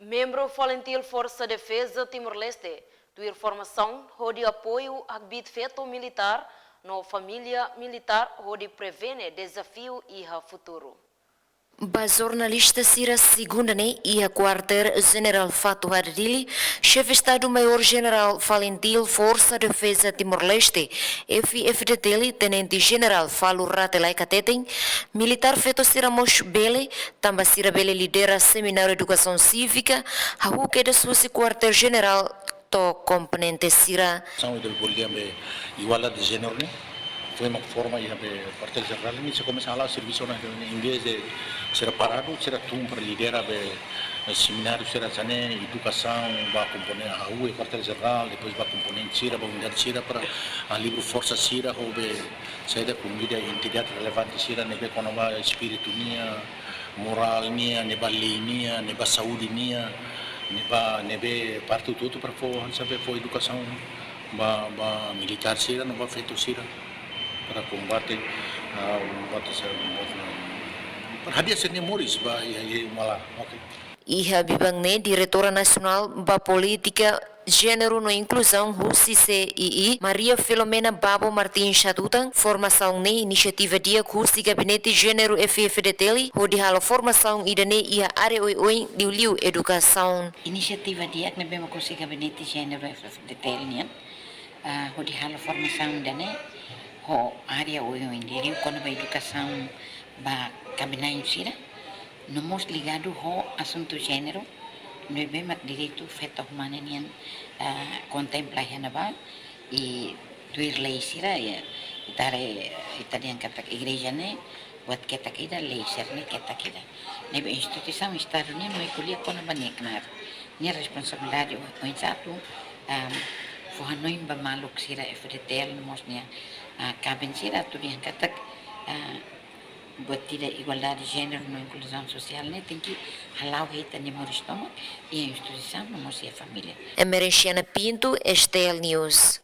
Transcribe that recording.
Membro Valentil Força Defesa Timor-Leste, do formação de apoio a bid feito militar, no família militar, onde prevene desafio e futuro. Ba jornalista Sira segunda e a quartel-general Fatou Ardili, chefe de Estado-Maior-General Valentil Força Defesa Timor-Leste, FDTL, tenente-general Falu Ratelai Kateteng, militar feito Sira Mosh Bele, também Sira Bele lidera seminário de educação cívica, a que de sua quartel-general to componente Sira. São igualdade de gênero, né? Foi uma forma de quartel general ini se começa a falar serviço em vez de ser parado, ser tum para liderar seminário, ser a educação, vai componer a rua e quartel general, depois vai componer Sira, vai unidade Sira para a livre força Sira, ou sair com mídia entidade relevante Sira, nebe com nova espírito nia, moral nia, neba lei nia, neba saúde nia, nebe parte tudo para saber foi educação, ba militar Sira, não vai feito Sira. Para combate para hadiah seni moris malah okay. Iha Bibangne, diretora nacional da política Gênero no Inclusão, CCII, Maria Filomena Babo Martins Chatutan, formação ne iniciativa dia curso gabinete Gênero FFDTL, onde a formação idane ia área oi liu educação. Inisiativa dia que nebe curso gabinete Gênero FFDTL nian, onde a formação idane ho área oi indiri quando a educação ba caminhar Sira, nomos ligado ho assunto gênero, no bem mat direito feito humano nian contempla hanaba e tuir lei Sira ya itare italian kata igreja ne buat kita kida lei serne kita kida nebe instituição estado nian no kuliah quando baneknar ni responsabilidade o satu Fuhanoin ba maluk Sira FDTL mosnya caben Sira tu yang kata buat tidak igualdade de gênero na inclusão social né tem que halau reta ne moristoma e a instituição não mostra a família. Emerenciana Pinto, Estel News.